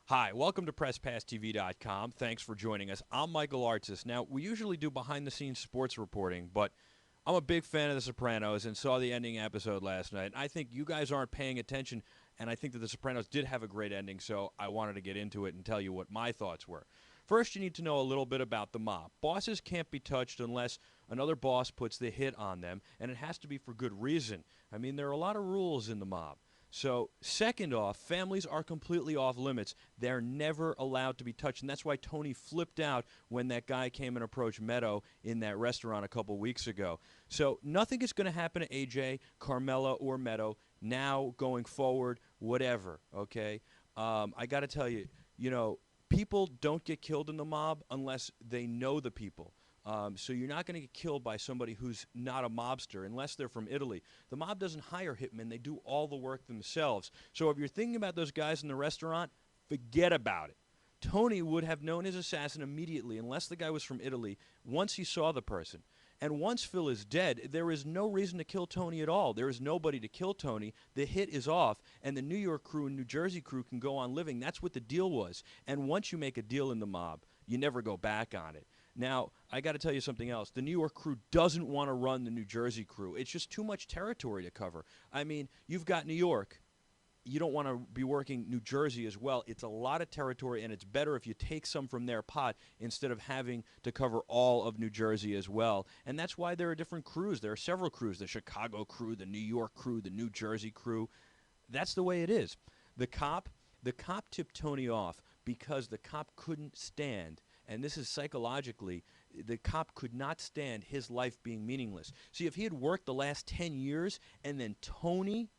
Hi, welcome to PressPassTV.com. Thanks for joining us. I'm Michael Artsis. Now, we usually do behind-the-scenes sports reporting, but I'm a big fan of The Sopranos and saw the ending episode last night. I think you guys aren't paying attention, and I think that The Sopranos did have a great ending, so I wanted to get into it and tell you what my thoughts were. First, you need to know a little bit about the mob. Bosses can't be touched unless another boss puts the hit on them, and it has to be for good reason. I mean, there are a lot of rules in the mob. So, second off, families are completely off limits. They're never allowed to be touched, and that's why Tony flipped out when that guy came and approached Meadow in that restaurant a couple weeks ago. So, nothing is going to happen to AJ, Carmela, or Meadow now, going forward, whatever, okay? I got to tell you, people don't get killed in the mob unless they know the people. So you're not going to get killed by somebody who's not a mobster unless they're from Italy. The mob doesn't hire hitmen. They do all the work themselves. So if you're thinking about those guys in the restaurant, forget about it. Tony would have known his assassin immediately unless the guy was from Italy once he saw the person. And once Phil is dead, there is no reason to kill Tony at all. There is nobody to kill Tony. The hit is off, and the New York crew and New Jersey crew can go on living. That's what the deal was. And once you make a deal in the mob, you never go back on it. Now, I got to tell you something else. The New York crew doesn't want to run the New Jersey crew. It's just too much territory to cover. I mean, you've got New York. You don't want to be working New Jersey as well. It's a lot of territory, and it's better if you take some from their pot instead of having to cover all of New Jersey as well. And that's why there are different crews. There are several crews, the Chicago crew, the New York crew, the New Jersey crew. That's the way it is. The cop tipped Tony off because the cop couldn't stand, and this is psychologically, the cop could not stand his life being meaningless. See, if he had worked the last 10 years and then Tony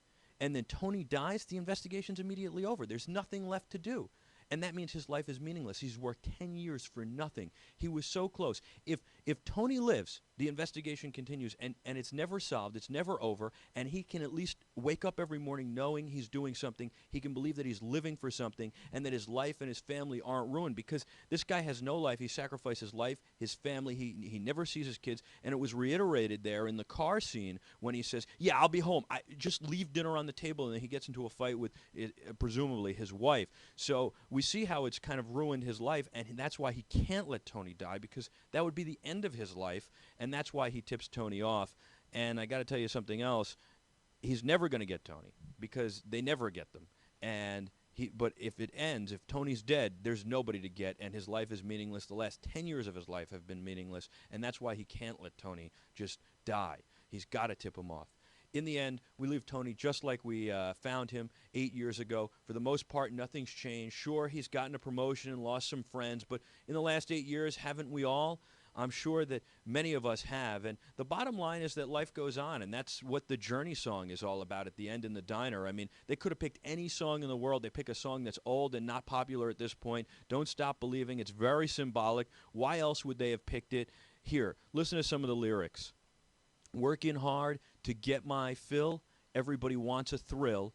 dies, the investigation's immediately over. There's nothing left to do. And that means his life is meaningless. He's worked 10 years for nothing. He was so close. If Tony lives, the investigation continues, and it's never solved, it's never over, and he can at least wake up every morning knowing he's doing something. He can believe that he's living for something and that his life and his family aren't ruined, because this guy has no life. He sacrificed his life, his family. He never sees his kids, and it was reiterated there in the car scene when he says, yeah, I'll be home. I just leave dinner on the table, and then he gets into a fight with presumably his wife. So we see how it's kind of ruined his life, and that's why he can't let Tony die, because that would be the end of his life, and that's why he tips Tony off. And I got to tell you something else. He's never going to get Tony, because they never get them. But if it ends, if Tony's dead, there's nobody to get, and his life is meaningless. The last 10 years of his life have been meaningless, and that's why he can't let Tony just die. He's got to tip him off. In the end, we leave Tony just like we found him 8 years ago. For the most part, nothing's changed. Sure, he's gotten a promotion and lost some friends, but in the last 8 years, haven't we all? I'm sure that many of us have. And the bottom line is that life goes on, and that's what the Journey song is all about at the end in the diner. I mean, they could have picked any song in the world. They pick a song that's old and not popular at this point. Don't Stop Believing. It's very symbolic. Why else would they have picked it? Here, listen to some of the lyrics. Working hard to get my fill. Everybody wants a thrill.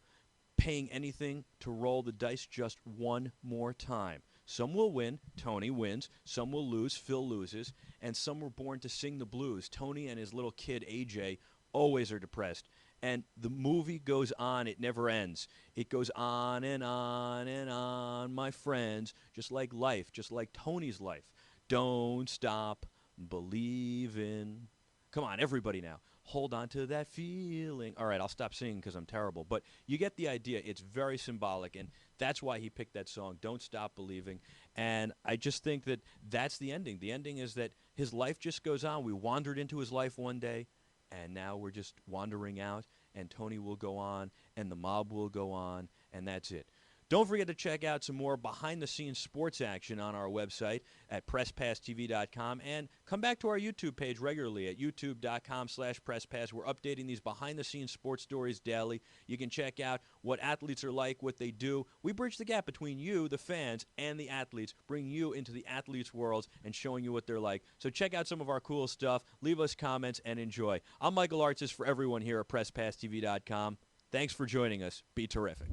Paying anything to roll the dice just one more time. Some will win, Tony wins. Some will lose, Phil loses. And some were born to sing the blues. Tony and his little kid, AJ, always are depressed. And the movie goes on. It never ends. It goes on and on and on, my friends, just like life, just like Tony's life. Don't stop believing. Come on, everybody now. Hold on to that feeling. All right, I'll stop singing because I'm terrible. But you get the idea. It's very symbolic, and that's why he picked that song, Don't Stop Believing. And I just think that that's the ending. The ending is that his life just goes on. We wandered into his life one day, and now we're just wandering out, and Tony will go on, and the mob will go on, and that's it. Don't forget to check out some more behind-the-scenes sports action on our website at PressPassTV.com, and come back to our YouTube page regularly at YouTube.com/PressPass. We're updating these behind-the-scenes sports stories daily. You can check out what athletes are like, what they do. We bridge the gap between you, the fans, and the athletes, bring you into the athletes' worlds and showing you what they're like. So check out some of our cool stuff. Leave us comments and enjoy. I'm Michael Artsis for everyone here at PressPassTV.com. Thanks for joining us. Be terrific.